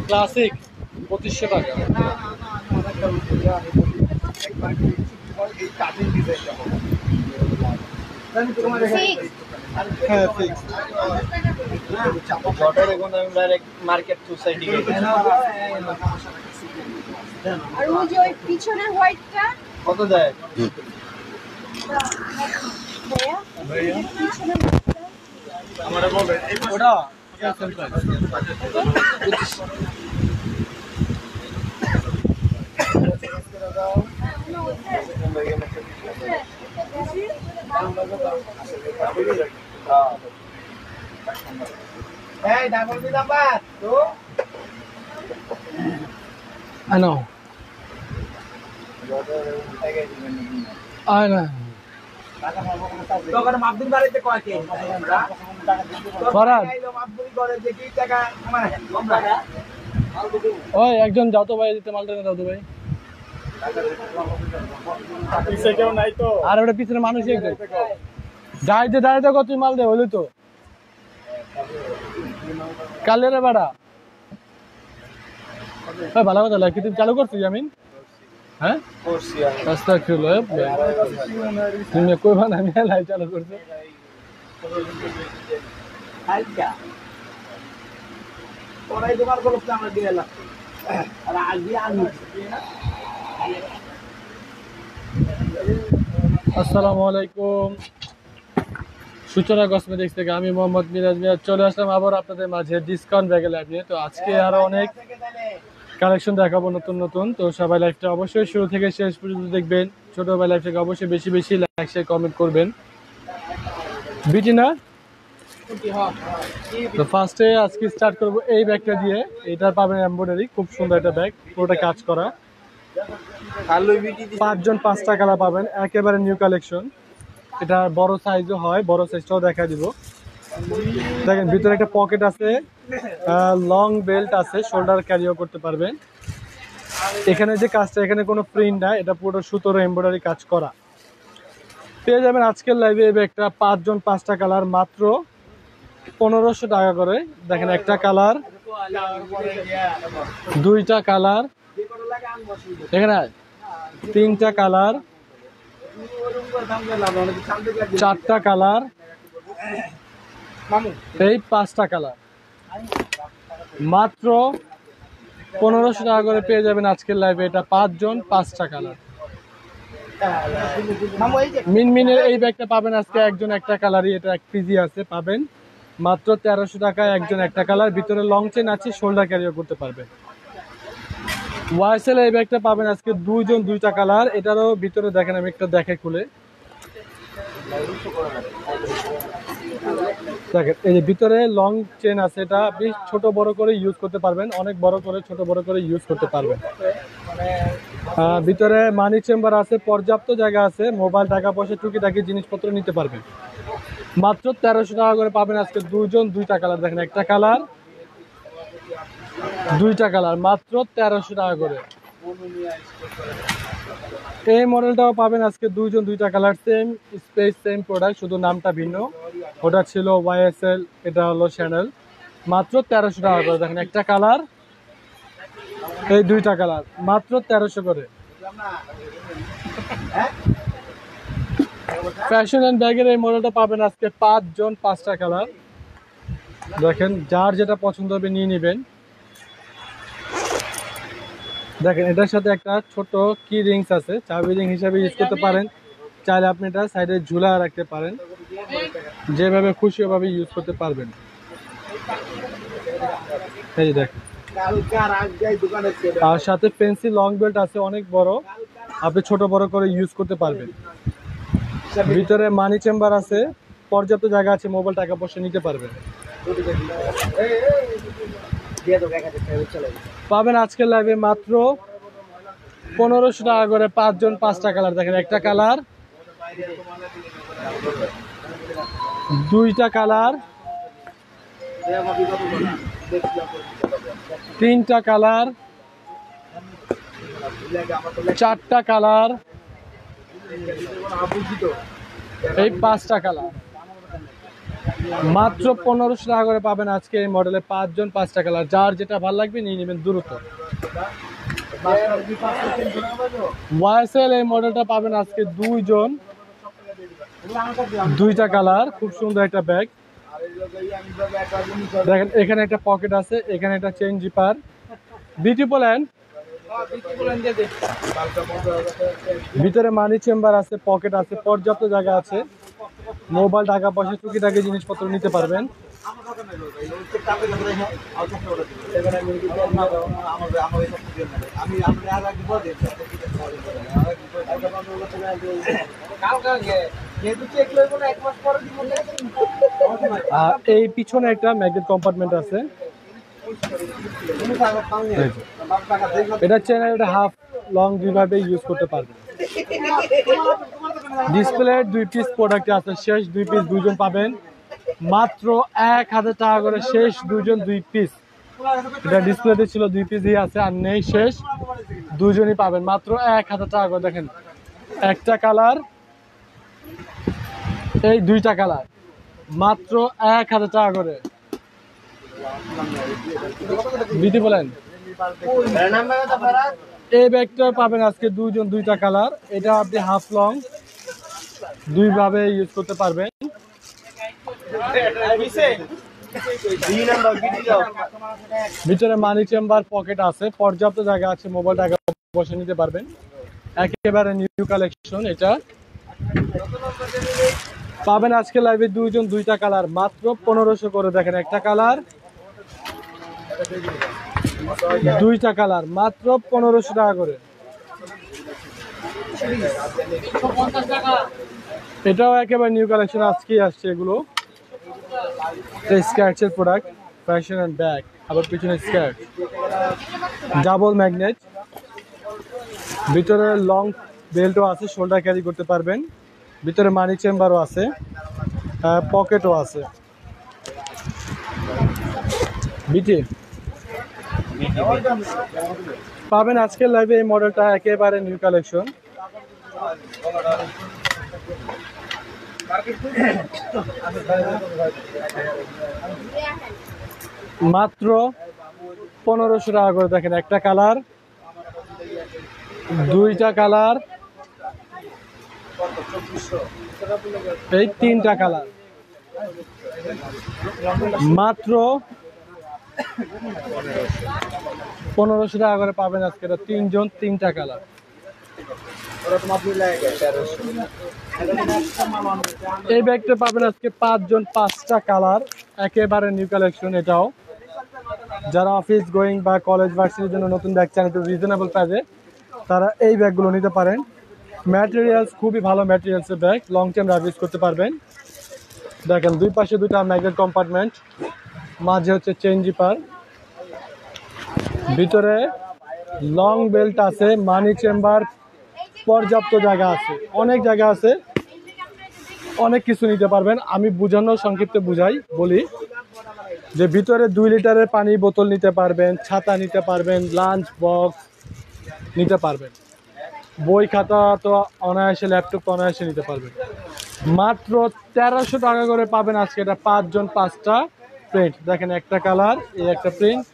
Classic 2500 টাকা। হ্যাঁ fix. Market society আর ওই যে ওই পিছনের হোয়াইটটা কত যায়? ভাইয়া আমারে বলবেন ওটা Hey, double di dapat. Tuh. Ano? Ano? তো করে মাবদুল বাড়িতে কয় কে? ফরাদ মাবদুল করে যে কি টাকা আমার আমরা ওই একজন যাও তো ভাই, দিতে মালটা দাও তো ভাই। পিছে কেউ নাই তো? আর ওটা পিছনে মানুষই একজন। যাইতে দাঁড়াতে কত মাল দে হইলো তো কালের বাড়া। ভালো কথা লাগে, তুমি চালু করছো জামিন? হ্যাঁ রাস্তা খেলো তুমি কইবা না আমি লাই চালু করছো। আচ্ছা ওরাই তোমার খরচটা আমরা দিয়ে এলাম আর আগে আনু। আসসালামু আলাইকুম, সূচনা কসমেটিক্স থেকে আমি মোহাম্মদ মিরাজ মিরাজ চলে আসলাম আবার আপনাদের মাঝে ডিসকাউন্ট ব্যাগে লাইভ নিয়ে। তো আজকে আরো অনেক কালেকশন দেখাবো নতুন নতুন। তো সবাই লাইভটা অবশ্যই শুরু থেকে শেষ পর্যন্ত দেখবেন। ছোট ভাই লাইভটাকে অবশ্যই বেশি বেশি লাইক শেয়ার কমেন্ট করবেন। বিটি না তো ফার্স্টে আজকে স্টার্ট করবো এই ব্যাগটা দিয়ে। এটা পাবেন এমব্রয়ডারি, খুব সুন্দর একটা ব্যাগ, পুরোটা কাজ করা। 5জন 5টা কালার পাবেন, একেবারে নিউ কালেকশন। এটা বড় সাইজও হয়, বড় সাইজটাও দেখা দিব। দেখেন ভিতরে একটা পকেট আছে, লং বেল্ট আছে, শোল্ডার ক্যারিও করতে পারবেন। এখানে যে কাজটা, এখানে কোনো প্রিন্ট নাই, এটা পুরো সুতোর এমব্রয়ডারি কাজ করা। পেয়ে যাবেন আজকের লাইভে এই ব্যাগটা 5জন 5টা কালার মাত্র 1500 টাকা করে। দেখেন একটা কালার, দুইটা কালার, এখানে 3টা কালার, 4টা কালার, এই 5টা কালার মাত্র 1500 টাকা করে পেয়ে যাবেন আজকের লাইভে। এটা 5জন 5টা কালার। মিনমিনের এই ব্যাগটা পাবেন আজকে একজন একটা কালারই, এটা 1 পিজি আছে, পাবেন মাত্র 1300 টাকায় একজন একটা কালার। ভিতরে লং চেন আছে, শোল্ডার ক্যারিও করতে পারবেন। ওয়াইসেল এই ব্যাগটা পাবেন আজকে 2জন 2টা কালার। এটারও ভিতরে দেখেন, আমি একটা দেখে খুলে দেখেন, এই যে ভিতরে লং চেন আছে, এটা বেশ ছোট বড় করে ইউজ করতে পারবেন, অনেক বড় করে ছোট বড় করে ইউজ করতে পারবেন। ভিতরে মানি চেম্বার আছে, পর্যাপ্ত জায়গা আছে, মোবাইল টাকা পয়সা টুকিটাকি জিনিসপত্র নিতে পারবেন। মাত্র 1300 টাকা করে পাবেন আজকে 2জন 2টা কালার। দেখেন একটা কালার, 2টা কালার, মাত্র 1300 টাকা করে। এই মডেলটাও পাবেন আজকে 2জন 2টা colour, same space same product, শুধু নামটা ভিন্ন। ওটা ছিল ওয়াইএসএল, এটা হলো চ্যানেল। মাত্র 1300 টাকা করে। দেখেন একটা কালার, এই 2টা কালার, মাত্র 1300 করে। ফ্যাশন এন্ড ব্যাগের এই মডেলটা পাবেন আজকে 5জন 5টা কালার। দেখেন যার যেটা পছন্দ হবে নিয়ে নেবেন। দেখেন এটার সাথে একটা ছোট কি রিংস আছে, চাবি রিং হিসাবে ইউজ করতে পারেন। চাইলে আপনি এটা সাইডে ঝুলা রাখতে পারেন, যেভাবে খুশি ওভাবে ইউজ করতে পারবেন। এই দেখেন, আর সাথে পেন্সিল লং বেল্ট আছে, অনেক বড়, আপনি ছোট বড় করে ইউজ করতে পারবেন। ভিতরে মানি চেম্বার আছে, পর্যাপ্ত জায়গা আছে, মোবাইল টাকা পয়সা নিতে পারবেন। পাবেন আজকের লাইভে মাত্র 1500 টাকা করে 5জন 5টা কালার। দেখেন একটা কালার, 2টা কালার, তিনটা কালার, চারটা কালার, এই পাঁচটা কালার। মাত্র 1500 টাকা করে পাবেন আজকে এই মডেলে 5 জন 5টা কালার। যার যেটা ভালো লাগবে নিয়ে নেবেন দ্রুত। ওয়াইএসএল এই মডেলটা পাবেন আজকে 2 জন, 2টা কালার। খুব সুন্দর একটা ব্যাগ। দেখেন এখানে একটা পকেট আছে, এখানে একটা চেইন জিপার। বিউটিফুল হ্যান্ড, ভিতরে মানি চেম্বার আছে, পকেট আছে, পর্যাপ্ত জায়গা আছে। মোবাইল, টাকা পয়সা, টুকিটাকি জিনিসপত্র নিতে পারবেন। আর এই পিছনে একটা ম্যাগনেট কম্পার্টমেন্ট আছে। এটা চ্যানেল, এটা হাফ লং দুইভাবে ইউজ করতে পারবেন। ডিসপ্লে 2 পিস প্রোডাক্ট আছে, শেষ 2 পিস 2 জন পাবেন মাত্র 1000 টাকা করে। শেষ 2 জন 2 পিস। এটা ডিসপ্লেতে ছিল 2 পিসই আছে, আর নেই, শেষ 2 জনই পাবেন মাত্র 1000 টাকা করে। দেখেন একটা কালার, এই 2টা কালার, মাত্র 1000 টাকা করে। বিধি বলেন, এই ব্যাগটা পাবেন আজকে 2 জন 2টা কালার। এটা আপনি হাফ লং দুইভাবে ইউজ করতে পারবেন। ভিতরে মানি চেম্বার, পকেট আছে, পর্যাপ্ত জায়গা আছে, মোবাইল টাকা বসে নিতে পারবেন। একেবারে নিউ কালেকশন। এটা পাবেন আজকে লাইভে 2 জন 2টা কালার, মাত্র 1500 করে। দেখেন একটা কালার, 2টা কালার, মাত্র 1500 টাকা করে। এটাও একেবারে নিউ কালেকশন, আজকেই আসছে এগুলো। স্কার্টসের প্রোডাক্ট, ফ্যাশন অ্যান্ড ব্যাগ। আবার পিছনে স্কার্ট, ডাবল ম্যাগনেট। ভিতরে লং বেল্টও আছে, শোল্ডার ক্যারি করতে পারবেন। ভিতরে মানি চেম্বারও আছে, পকেটও আছে। বিটি পাবেন আজকের লাইভে এই মডেলটা, একেবারে নিউ কালেকশন। মাত্র 1500 টাকা করে। দেখেন একটা কালার, 2টা কালার, এই 3টা কালার, মাত্র 1500 টাকা করে পাবেন আজকে। 3 জন 3টা কালার। এই ব্যাগটা পাবেন আজকে 5 জন 5টা কালার, একেবারে নিউ কালেকশন। এটাও যারা অফিস গোয়িং বা কলেজ ভার্সিটির জন্য নতুন ব্যাগ চান একটু রিজনেবল প্রাইসে, তারা এই ব্যাগগুলো নিতে পারেন। ম্যাটেরিয়ালস খুবই ভালো ম্যাটেরিয়ালসের ব্যাগ, লং টাইম ইউজ করতে পারবেন। দেখেন 2 পাশে 2টা ম্যাগনেট কম্পার্টমেন্ট, মাঝে হচ্ছে চেইন জিপার। ভিতরে লং বেল্ট আছে, মানি চেম্বার, পর্যাপ্ত জায়গা আছে, অনেক জায়গা আছে, অনেক কিছু নিতে পারবেন। আমি বুঝানোর সংক্ষিপ্ত বলি যে ভিতরে 2 লিটারের পানি বোতল নিতে পারবেন, ছাতা নিতে পারবেন, লাঞ্চ বক্স নিতে পারবেন, বই খাতা তো অনায়াসে, ল্যাপটপ তো অনায়াসে নিতে পারবেন। মাত্র 1300 টাকা করে পাবেন আজকে। এটা 5 জন 5টা প্রিন্ট। দেখেন একটা কালার, এই একটা প্রিন্ট,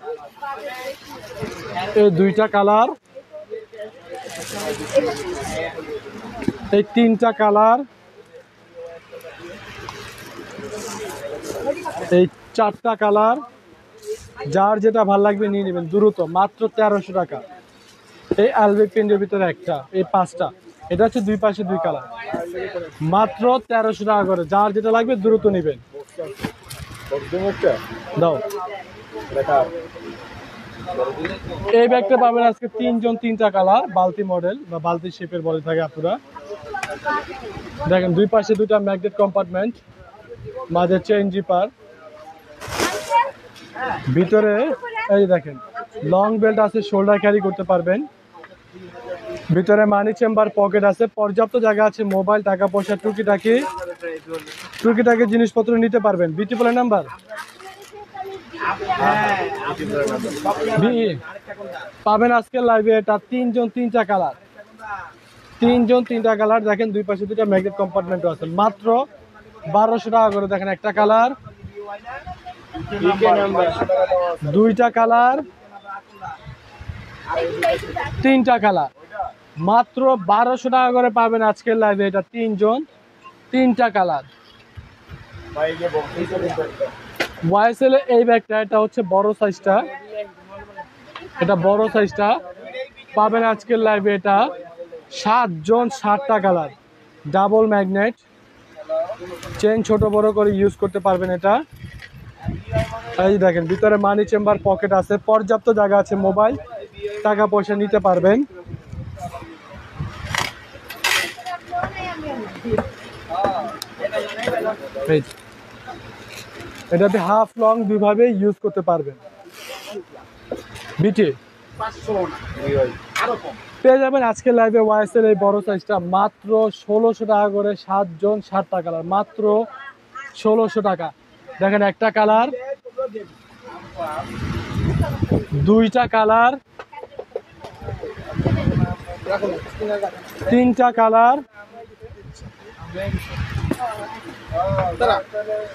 এই 2টা কালার, এই 3টা কালার, এই 4টা কালার। যার যেটা ভালো লাগবে নিয়ে নেবেন দ্রুত, মাত্র 1300 টাকা। এই অ্যালবিক প্রিন্টের ভিতরে একটা, এই 5টা। এটা হচ্ছে 2 পাশে 2 কালার, মাত্র 1300 টাকা করে। যার যেটা লাগবে দ্রুত নেবেন। দাও, এই ব্যাগটা পাবেন আজকে 3 জন 3টা কালার, বালতি মডেল বা বালতি শেপের বলে থাকে আপনারা। দেখেন 2 পাশে 2টা ম্যাগনেট কম্পার্টমেন্ট, মাঝে চেইন জিপার। ভিতরে এই দেখেন লং বেল্ট আছে, শোল্ডার ক্যারি করতে পারবেন। ভিতরে মানি চেম্বার, পকেট আছে, পর্যাপ্ত জায়গা আছে, মোবাইল, টাকা পয়সা, টুকিটাকি জিনিসপত্র নিতে পারবেন। বিউটিফুল নাম্বার বিই পাবেন আজকে লাইভে এটা তিনজন তিনটা কালার, তিনজন তিনটা কালার। দেখেন দুই পাশে দুটা ম্যাগনেট কম্পার্টমেন্ট আছে, মাত্র 1200 টাকা করে। দেখেন একটা কালার, দুইটা কালার, তিনটা কালার, মাত্র 1200 টাকা করে পাবেন আজকের লাইভে এটা তিনজন তিনটা কালার। ওয়াইএসএল এই ব্যাগটা, এটা হচ্ছে বড় সাইজটা, এটা বড় সাইজটা পাবেন আজকের লাইভে এটা 7 জন 7টা কালার, ডাবল ম্যাগনেট, চেন ছোট বড় করে ইউজ করতে পারবেন এটা। এই দেখেন ভিতরে মানি চেম্বার পকেট আছে, পর্যাপ্ত জায়গা আছে, মোবাইল টাকা পয়সা নিতে পারবেন। এটাতে হাফ লং দুইভাবে ইউজ করতে পারবেন। বিটি পেয়ে যাবেন আজকে লাইভে ওয়াইএসএল এই বড় সাইজটা মাত্র 1600 টাকা করে, 7 জন 7টা কালার, মাত্র 1600 টাকা। দেখেন একটা কালার, দুইটা কালার, তিনটা কালার,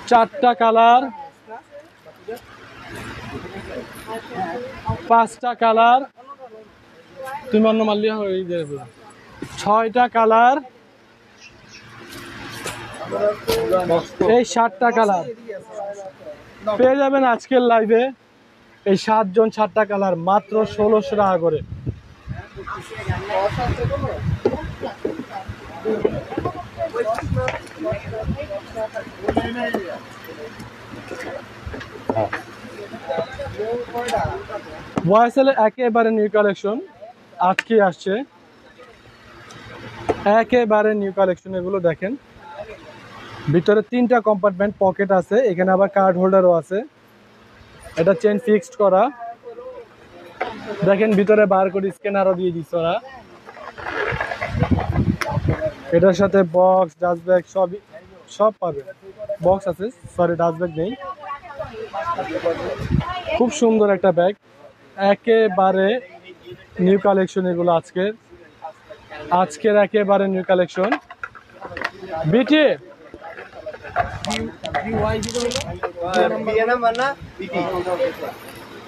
চারটা কালার, পাঁচটা কালার, তুমি অন্য মাল্লি ছয়টা কালার, এই 7টা কালার পেয়ে যাবেন আজকের লাইভে এই 7 জন 7টা কালার, মাত্র 1600 টাকা করে। ওয়াইএসএল একেবারে নিউ কালেকশন আজকে আসছে, একেবারে নিউ কালেকশন। এগুলো দেখেন ভিতরে 3টা কম্পার্টমেন্ট পকেট আছে, এখানে আবার কার্ড হোল্ডারও আছে, এটা চেন ফিক্সড করা। দেখেন ভিতরে বারকোড স্ক্যানারও দিয়ে দিচ্ছে ওরা। এটার সাথে বক্স, ডাস্ট ব্যাগ সব পাবে। বক্স আছে, সরি ডাস্ট ব্যাগ নেই। খুব সুন্দর একটা ব্যাগ, একেবারে নিউ কালেকশন এগুলো আজকের একেবারে নিউ কালেকশন। বিটি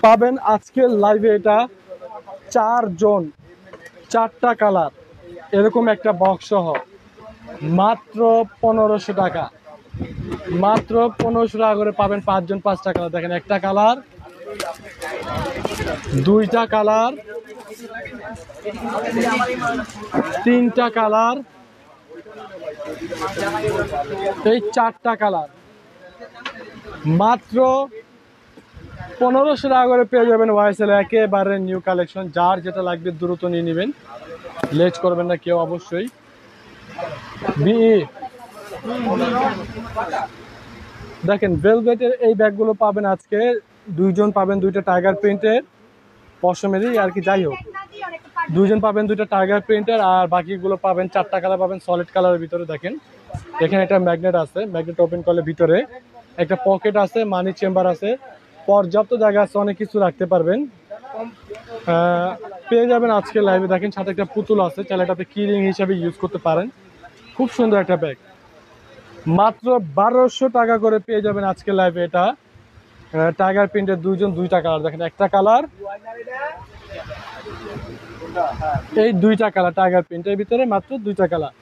পাবেন আজকের লাইভে এটা 4 জন 4টা কালার, এরকম একটা বক্স সহ মাত্র 1500 টাকা, মাত্র 1500 টাকা করে পাবেন 5 জন 5টা কালার। দেখেন একটা কালার, দুইটা কালার, তিনটা কালার, এই 4টা কালার, মাত্র 1500 টাকা করে পেয়ে যাবেন ওয়াইএসএল একেবারে নিউ কালেকশন। যার যেটা লাগবে দ্রুত নিয়ে নেবেন, লেট করবেন না কেউ অবশ্যই। বিই দেখেন ভেলভেটের এই ব্যাগগুলো পাবেন আজকে 2 জন পাবেন, 2টা টাইগার প্রিন্টের পশমেরই আর কি, যাই হোক 2 জন পাবেন 2টা টাইগার প্রিন্টের, আর বাকিগুলো পাবেন 4টা কালার পাবেন সলিড কালারের ভিতরে। দেখেন এখানে একটা ম্যাগনেট আছে, ম্যাগনেট ওপেন করলে ভিতরে একটা পকেট আছে, মানি চেম্বার আছে, পর্যাপ্ত জায়গা আছে, অনেক কিছু রাখতে পারবেন। পেয়ে যাবেন আজকে লাইভে। দেখেন সাথে একটা পুতুল আছে, চাইলে এটাতে কি রিং হিসাবে ইউজ করতে পারেন। খুব সুন্দর একটা ব্যাগ, মাত্র 1200 টাকা করে পেয়ে যাবেন আজকে লাইভে এটা টাইগার প্রিন্টের 2 জন 2টা কালার। দেখেন একটা কালার, এই 2টা কালার টাইগার প্রিন্টের ভিতরে, মাত্র 2টা কালার।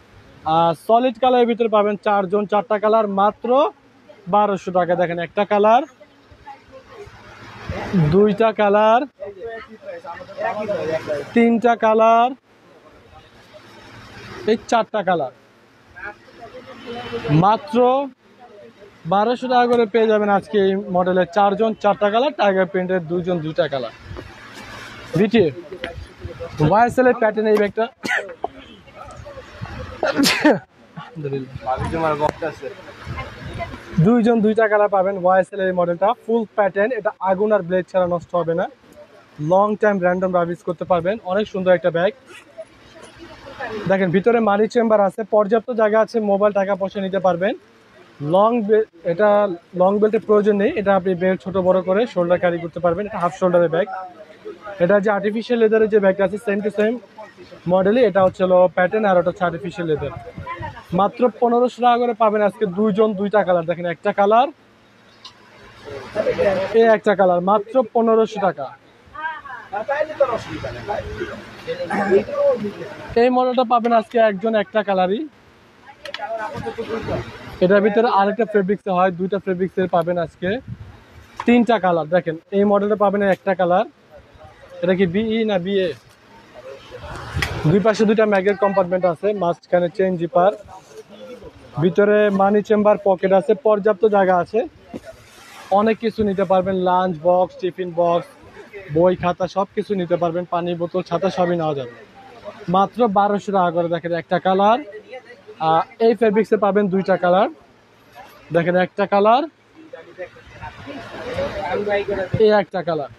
আর সলিড কালারের ভিতরে পাবেন 4 জন 4টা কালার, মাত্র 1200 টাকা। দেখেন একটা কালার, 2টা কালার, 3টা কালার, এই 4টা কালার, মাত্র 1200 টাকা করে পেয়ে যাবেন আজকে এই মডেলের 4 জন 4টা কালার, টাইগার প্রিন্টের 2 জন 2টা কালার। বিটি ওয়াইএসএল এর প্যাটার্ন এই ব্যাগটা 2 জন 2টা কালার পাবেন ওয়াইএসএল এর মডেলটা, ফুল প্যাটার্ন। এটা আগুন আর ব্লেড ছাড়া নষ্ট হবে না, লং টাইম র্যান্ডম রাবিজ করতে পারবেন। অনেক সুন্দর একটা ব্যাগ। দেখেন ভিতরে মানি চেম্বার আছে, পর্যাপ্ত জায়গা আছে, মোবাইল টাকা পয়সা নিতে পারবেন। লং বেল্ট, এটা লং বেল্টের প্রয়োজন নেই, এটা আপনি বেল্ট ছোট বড় করে শোল্ডার ক্যারি করতে পারবেন। এটা হাফ শোল্ডারের ব্যাগ। এটা যে আর্টিফিশিয়াল লেদারের যে ব্যাগটা আছে সেম টু সেম মডেলই, এটা হচ্ছে প্যাটার্ন আর ওটা হচ্ছে আর্টিফিশিয়াল লেদার। মাত্র 1500 টাকা করে পাবেন আজকে দুইজন দুইটা কালার। দেখেন একটা কালার, এই একটা কালার, মাত্র 1500 টাকা। এই মডেলটা পাবেন আজকে একজন একটা কালারই। এটার ভিতরে আরেকটা ফেব্রিক্স হয়, দুইটা ফেব্রিক্সের পাবেন আজকে তিনটা কালার। দেখেন এই মডেলটা পাবেন একটা কালার। এটা কি বিই না বিএ? দুই পাশে দুইটা ম্যাগের কম্পার্টমেন্ট আছে, মাঝখানে চেইন জিপার, ভিতরে মানি চেম্বার পকেট আছে, পর্যাপ্ত জায়গা আছে, অনেক কিছু নিতে পারবেন। লাঞ্চ বক্স, টিফিন বক্স, বই খাতা সব কিছু নিতে পারবেন, পানি বোতল ছাতা সবই নেওয়া যাবে। মাত্র 1200 টাকা করে। দেখেন একটা কালার, এই ফেব্রিক্সে পাবেন দুইটা কালার। দেখেন একটা কালার, এই একটা কালার,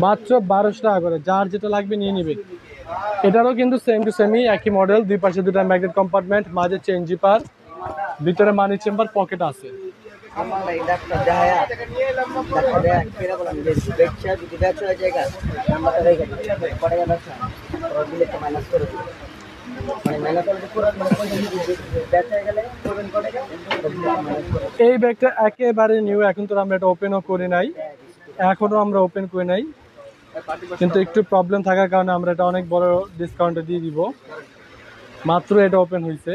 মাত্র 1200 টাকা করে। যার যেটা লাগবে নিয়ে নেবেন। এটারও কিন্তু সেম টু সেমই একই মডেল, দুই পাশে দুটা ম্যাগনেট কম্পার্টমেন্ট, মাঝে চেইন জিপার, ভিতরে মানি চেম্বার পকেট আছে। এই ব্যাগটা একেবারে নিউ, এখন তো আমরা এটা ওপেনও করি নাই, এখনো আমরা ওপেন করি নাই, কিন্তু একটু প্রবলেম থাকার কারণে আমরা এটা অনেক বড় ডিসকাউন্টে দিয়ে দিব। মাত্র এটা ওপেন হয়েছে।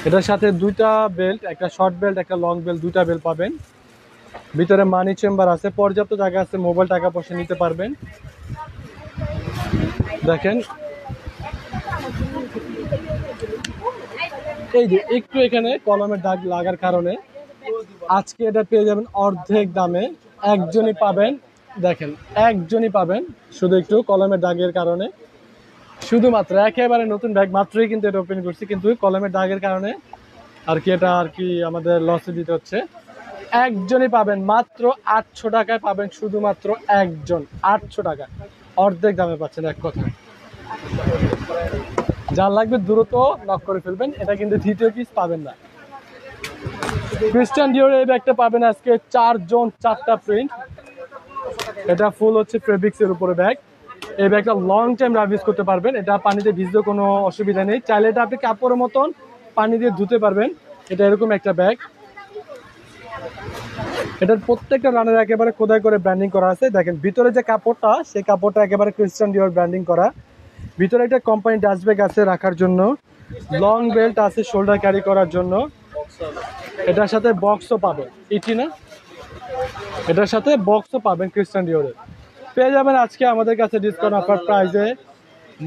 এটার সাথে দুইটা বেল্ট, একটা শর্ট বেল্ট একটা লং বেল্ট, দুইটা বেল্ট পাবেন। ভিতরে মানি চেম্বার আছে, পর্যাপ্ত জায়গা আছে, মোবাইল টাকা পয়সা নিতে পারবেন। দেখেন এই যে একটু এখানে কলমের দাগ লাগার কারণে আজকে এটা পেয়ে যাবেন অর্ধেক দামে, একজনই পাবেন। দেখেন একজনই পাবেন, শুধু একটু কলমের দাগের কারণে, শুধুমাত্র একেবারে নতুন ব্যাগ, মাত্রই কিন্তু এটা ওপেন করছি, কিন্তু কলমের দাগের কারণে আর কি এটা আর কি আমাদের লসে দিতে হচ্ছে। একজনই পাবেন, মাত্র 800 টাকায় পাবেন, শুধুমাত্র একজন, 800 টাকা, অর্ধেক দামে পাচ্ছেন এক কথা। যার লাগবে দ্রুত নক করে ফেলবেন, এটা কিন্তু দ্বিতীয় পিস পাবেন না। ক্রিস্টিয়ান ডিওর এই ব্যাগটা পাবেন আজকে 4 জন 4টা প্রিন্ট। এটা ফুল হচ্ছে ফেব্রিক্সের উপরে ব্যাগ। এই ব্যাগটা লং টাইম রাইজ করতে পারবেন, এটা পানিতে ভিজলেও কোনো অসুবিধা নেই, চাইলে এটা আপনি কাপড়ের মতন পানি দিয়ে ধুতে পারবেন। এটা এরকম একটা ব্যাগ। এটার প্রত্যেকটা রানের একেবারে খোদাই করে ব্র্যান্ডিং করা আছে। দেখেন ভিতরে যে কাপড়টা, সেই কাপড়টা একেবারে ক্রিস্টিয়ান ডিওর ব্র্যান্ডিং করা। ভিতরে একটা কোম্পানি ডাস্ট ব্যাগ আছে রাখার জন্য, লং বেল্ট আছে শোল্ডার ক্যারি করার জন্য। এটার সাথে বক্সও পাবেন, ইটি না, এটার সাথে বক্সও পাবেন ক্রিস্টিয়ান ডিওরের। পেয়ে যাবেন আজকে আমাদের কাছে ডিসকাউন্ট অফার প্রাইসে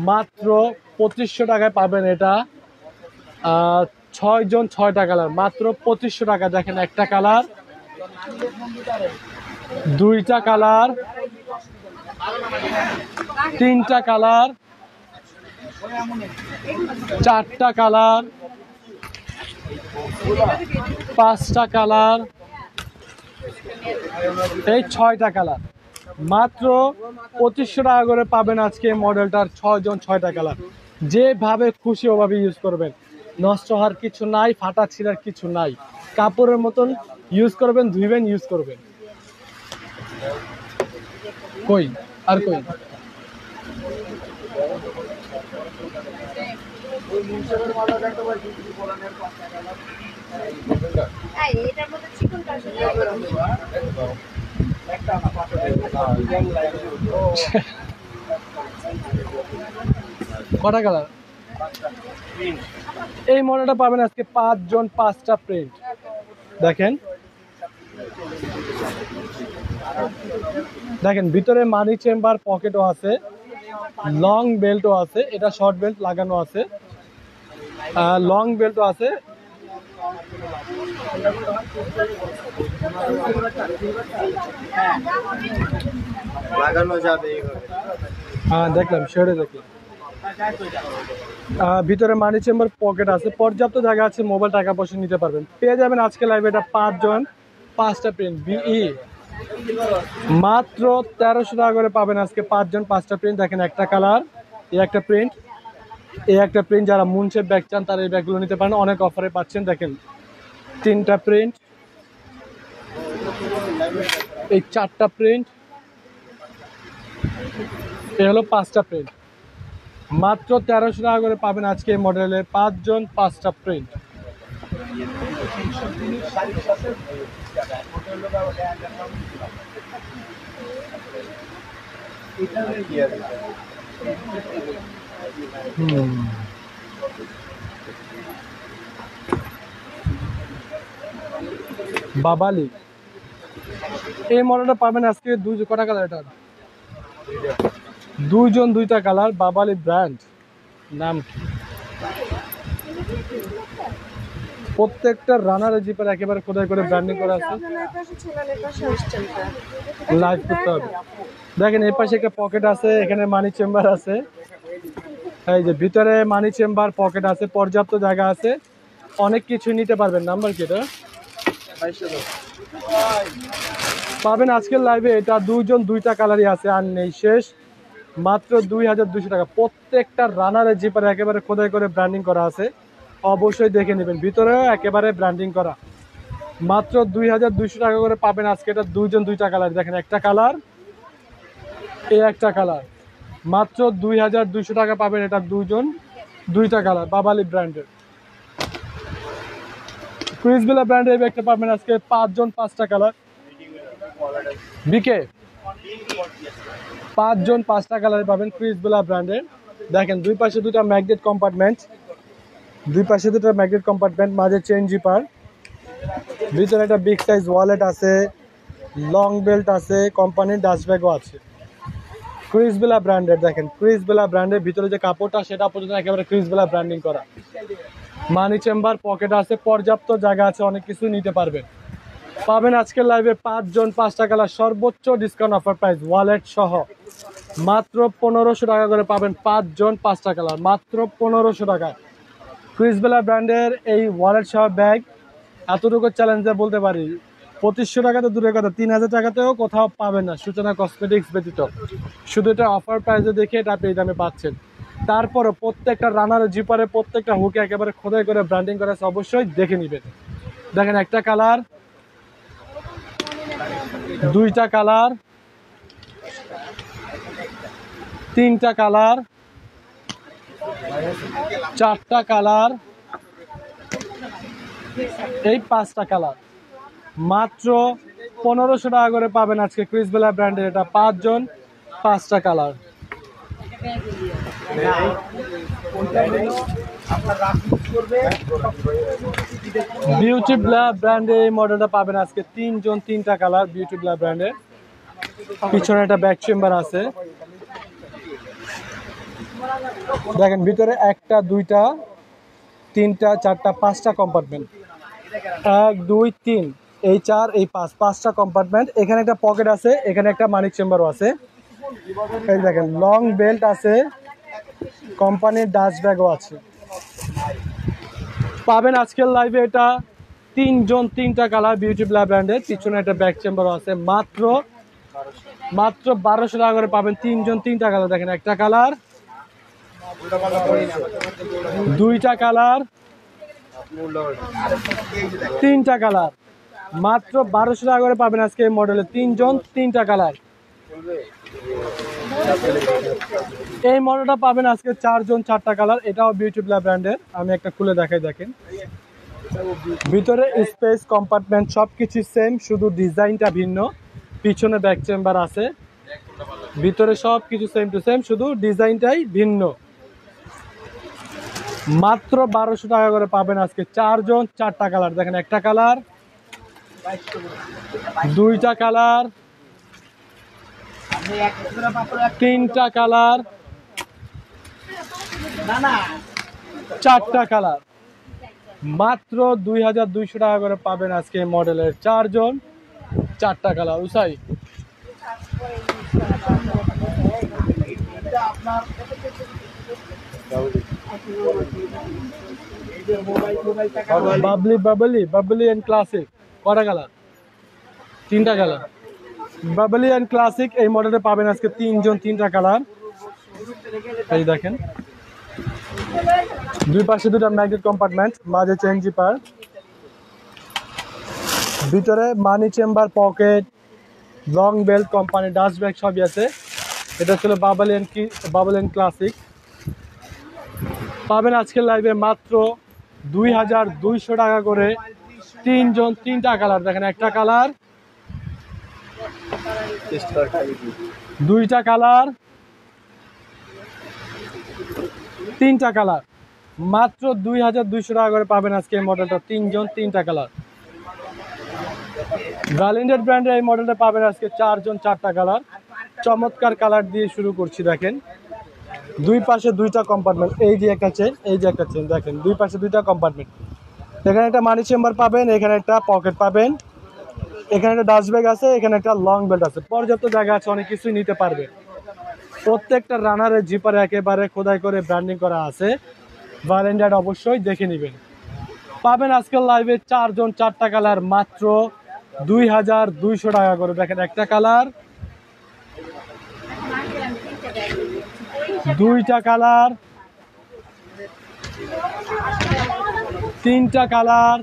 মাত্র 2500 টাকায় পাবেন এটা। 6 জন 6টা কালার, মাত্র 2500 টাকা। দেখেন একটা কালার, দুইটা কালার, তিনটা কালার, চারটা কালার, পাঁচটা কালার, এই 6টা কালার, মাত্র 2500 টাকা করে পাবেন আজকে মডেলটার 6 জন 6টা কালার। যেভাবে খুশি ওভাবে ইউজ করবেন, নষ্ট হওয়ার কিছু নাই, ফাটা ছিঁড়ার কিছু নাই, কাপড়ের মতন ইউজ করবেন, ধুইবেন, ইউজ করবেন। কই আর কই এটার মধ্যে চিকন কটা কালার? এই মডেলটা পাবেন আজকে 5 জন 5টা প্রিন্ট। দেখেন দেখেন ভিতরে মানি চেম্বার পকেটও আছে, লং বেল্টও আছে, এটা শর্ট বেল্ট লাগানো আছে, লং বেল্টও আছে। লাগানো যাবে হ্যাঁ দেখলাম, শেডে দেখলাম। ভিতরে মানি চেম্বার পকেট আছে, পর্যাপ্ত জায়গা আছে, মোবাইল টাকা পয়সা নিতে পারবেন। পেয়ে যাবেন আজকে লাইভে এটা 5 জন 5টা প্রিন্ট বিই, মাত্র 1300 টাকা করে পাবেন আজকে 5 জন 5টা প্রিন্ট। দেখেন একটা কালার, এই একটা প্রিন্ট, এই একটা প্রিন্ট, যারা মুনশেপ ব্যাগ চান তারা এই ব্যাগগুলো নিতে পারেন, অনেক অফারে পাচ্ছেন। দেখেন 3টা প্রিন্ট, এই 4টা প্রিন্ট, এই হলো 5টা প্রিন্ট। মাত্র 1300 টাকা করে পাবেন আজকে এই মডেলের 5 জন 5টা প্রিন্ট। বাবালি এই মডেলটা পাবেন আজকে কটা কালার, এটা 2 জন 2টা কালার, বাবালি ব্র্যান্ড নাম কি? প্রত্যেকটা রানার জিপার একেবারে খোদাই করে ব্র্যান্ডিং করা আছে। লাইভ করতে হবে। দেখেন এই পাশে একটা পকেট আছে, এখানে মানি চেম্বার আছে, এই যে ভিতরে মানি চেম্বার পকেট আছে, পর্যাপ্ত জায়গা আছে, অনেক কিছু নিতে পারবেন। নাম্বার কি এটা পাবেন আজকের লাইভে। এটা 2 জন 2টা কালারই আছে, আর নেই শেষ। মাত্র 2200 টাকা। প্রত্যেকটা রানারের জিপারে একেবারে খোদাই করে ব্র্যান্ডিং করা আছে, অবশ্যই দেখে নেবেন। ভিতরেও একেবারে ব্র্যান্ডিং করা। মাত্র 2200 টাকা করে পাবেন আজকে। এটা 2 জন 2টা কালার। দেখেন একটা কালার, এই একটা কালার, মাত্র 2200 টাকা পাবেন। এটা 2 জন 2টা কালার, বাবালি ব্র্যান্ডের। ক্রিসবেলা ব্র্যান্ডের এই ব্যাগটা পাবেন আজকে 5 জন 5টা কালার। বিকে 5 জন 5টা কালারে পাবেন ক্রিসবেলা ব্র্যান্ডের। দেখেন দুই পাশে 2টা ম্যাগনেট কম্পার্টমেন্ট, মাঝে চেইন জিপার, ভিতরে একটা বিগ সাইজ ওয়ালেট আছে, লং বেল্ট আছে, কোম্পানির ডাস্ট ব্যাগও আছে। ক্রিসবেলা ব্র্যান্ডের। দেখেন ক্রিসবেলা ব্র্যান্ডের ভিতরে যে কাপড়টা সেটা পর্যন্ত একেবারে ক্রিসবেলা ব্র্যান্ডিং করা। মানি চেম্বার পকেট আছে, পর্যাপ্ত জায়গা আছে, অনেক কিছু নিতে পারবেন। পাবেন আজকের লাইভে 5 জন 5টা কালার, সর্বোচ্চ ডিসকাউন্ট অফার প্রাইস ওয়ালেট সহ মাত্র 1500 টাকা করে পাবেন 5 জন 5টা কালার, মাত্র 1500 টাকায়। ক্রিসবেলা ব্র্যান্ডের এই ওয়ালেট সহ ব্যাগ এতটুকু চ্যালেঞ্জে বলতে পারি 2500 টাকা তো দূরের কথা, 3000 টাকাতেও কোথাও পাবেন না সূচনা কসমেটিক্স ব্যতীত। শুধু এটা অফার প্রাইসে দেখে এটা আপনি এই দামে পাচ্ছেন। তারপরও প্রত্যেকটা রানার জিপারে প্রত্যেকটা হুকে একেবারে খোদাই করে ব্র্যান্ডিং করা আছে, অবশ্যই দেখে নেবেন। দেখেন একটা কালার, 2টা কালার, 3টা কালার, 4টা কালার, এই 5টা কালার। মাত্র 1500 টাকা করে পাবেন আজকে ক্রিসবেলা ব্র্যান্ডের। এটা 5 জন 5টা কালার। বিউটি ব্র্যান্ডের এই মডেলটা পাবেন আজকে 3 জন 3টা কালার, বিউটি ব্র্যান্ডের। পিছনে একটা ব্যাক চেম্বার আছে। দেখেন ভিতরে 1টা 2টা 3টা 4টা 5টা কম্পার্টমেন্ট, 1 2 3 এই 4 এই 5টা কম্পার্টমেন্ট। এখানে একটা পকেট আছে, এখানে একটা মানি চেম্বারও আছে। এই দেখেন লং বেল্ট আছে, কোম্পানির ডাস্ট ব্যাগও আছে। পাবেন আজকের লাইভে এটা 3 জন 3টা কালার, বিউটি ব্র্যান্ডের। পিছনে একটা ব্যাক চেম্বারও আছে। মাত্র 1200 টাকা করে পাবেন 3 জন 3টা কালার। দেখেন একটা কালার, 2টা কালার, 3টা কালার, মাত্র 1200 টাকা করে পাবেন আজকে এই মডেলে 3 জন 3টা কালার। এই মডেলটা পাবেন আজকে 4 জন 4টা কালার। এটাও বিউটি ব্র্যান্ডের। আমি একটা খুলে দেখাই। দেখেন ভিতরে স্পেস কম্পার্টমেন্ট সবকিছু সেম, শুধু ডিজাইনটা ভিন্ন। পিছনে ব্যাক চেম্বার আছে, ভিতরে সবকিছু সেম টু সেম, শুধু ডিজাইনটাই ভিন্ন। মাত্র 1200 টাকা করে পাবেন আজকে 4 জন 4টা কালার। দেখেন একটা কালার, 2টা কালার, 3টা কালার, 4টা কালার। মাত্র 2200 টাকা করে পাবেন আজকে মডেলের 4 জন 4টা colour. Usai Babli and classic কটা কালার? 3টা কালার। বাবলি এন্ড ক্লাসিক এই মডেলে পাবেন আজকে 3 জন 3টা কালার। এই দেখেন দুই পাশে দুটো ম্যাগনেট কম্পার্টমেন্ট, মাঝে চেন জিপার, ভিতরে মানি chamber, pocket, long belt, company dust bag সবই আছে। এটা ছিল বাবল এন্ড ক্লাসিক। পাবেন আজকের লাইভে মাত্র 2200 টাকা করে, তিনজন তিনটা কালার। দেখেন একটা কালার, দুইটা কালার, তিনটা কালার, মাত্র 2200 টাকা করে পাবেন আজকে এই মডেলটা, তিনজন তিনটা কালার। ভ্যালেন্টাইন ব্র্যান্ডের এই মডেলটা পাবেন আজকে চারজন চারটা কালার। চমৎকার কালার দিয়ে শুরু করছি। দেখেন দুই পাশে দুইটা কম্পার্টমেন্ট, এই যে একটা চেন, এই যে একটা চেন, দেখেন দুই পাশে দুইটা কম্পার্টমেন্ট। এখানে একটা মানি চেম্বার পাবেন, এখানে একটা পকেট পাবেন, এখানে একটা ডাস্ট ব্যাগ আছে, এখানে একটা লং বেল্ট আছে। পর্যাপ্ত জায়গা আছে, অনেক কিছুই নিতে পারবে। প্রত্যেকটা রানারের জিপারে একেবারে খোদাই করে ব্র্যান্ডিং করা আছে। ভ্যালেন্টাইন অবশ্যই দেখে নেবেন। পাবেন আজকের লাইভে চারজন চারটা কালার, মাত্র 2200 টাকা করে। দেখেন একটা কালার, দুইটা কালার, তিনটা কালার,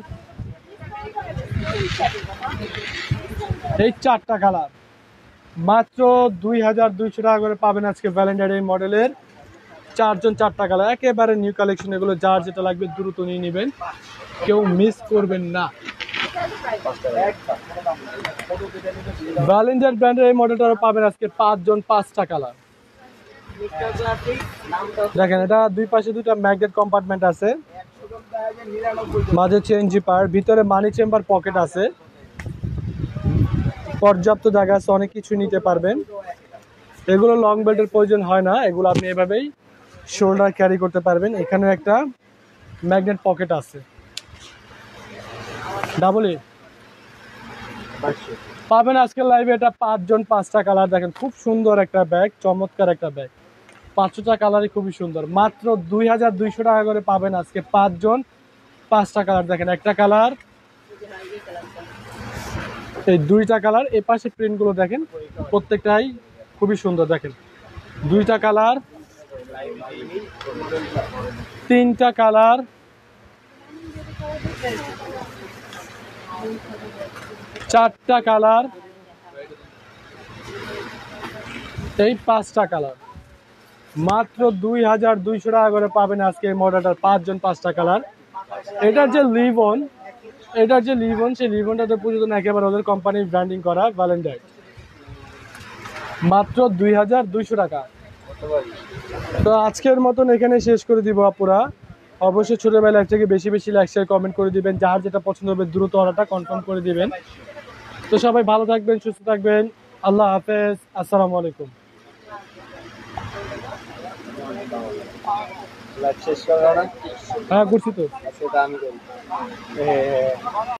এই চারটা কালার, মাত্র 2200 টাকা করে পাবেন আজকে ভ্যালেন্টাইন এই মডেলের চারজন চারটা কালার। একেবারে নিউ কালেকশন এগুলো, যার যেটা লাগবে দ্রুত নিয়ে নেবেন, কেউ মিস করবেন না। ভ্যালেন্টাইন ব্র্যান্ডের এই মডেলটা পাবেন আজকে পাঁচজন পাঁচটা কালার। দেখেন এটা দুই পাশে দুটা ম্যাগনেট কম্পার্টমেন্ট আছে, মাঝে চেন জিপার, ভিতরে মানি চেম্বার, পকেট আছে, পর্যাপ্ত জায়গা আছে, অনেক কিছু নিতে পারবেন। এগুলো লং বেল্টের প্রয়োজন হয় না, এগুলো আপনি এভাবেই শোল্ডার ক্যারি করতে পারবেন। এখানে একটা ম্যাগনেট পকেট আছে। ডাবল এ পাবেন আজকের লাইভে এটা পাঁচজন পাঁচটা কালার। দেখেন খুব সুন্দর একটা ব্যাগ, চমৎকার একটা ব্যাগ, পাঁচটা কালারই খুবই সুন্দর। মাত্র 2200 টাকা করে পাবেন আজকে পাঁচজন পাঁচটা কালার। দেখেন একটা কালার, এই দুইটা কালার, এই পাশে প্রিন্টগুলো দেখেন প্রত্যেকটাই খুবই সুন্দর। দেখেন দুইটা কালার, তিনটা কালার, চারটা কালার, এই পাঁচটা কালার। মাত্র 2200 টাকা করে পাবেন আজকে এই মডেলটার পাঁচজন পাঁচটা কালার। এটার যে লিভন, সেই লিভনটাতে পুরো একেবারে ওদের কোম্পানির ব্র্যান্ডিং করা ভ্যালেন্টাইন, মাত্র 2200 টাকা। তো আজকের মতন এখানে শেষ করে দিব আপুরা। অবশ্যই ছোটবেলা থেকে বেশি বেশি লাইক শেয়ার কমেন্ট করে দিবেন, যার যেটা পছন্দ হবে দ্রুত অর্ডারটা কনফার্ম করে দিবেন। তো সবাই ভালো থাকবেন, সুস্থ থাকবেন, আল্লাহ হাফেজ, আসসালামু আলাইকুম। হ্যাঁ করছি তো।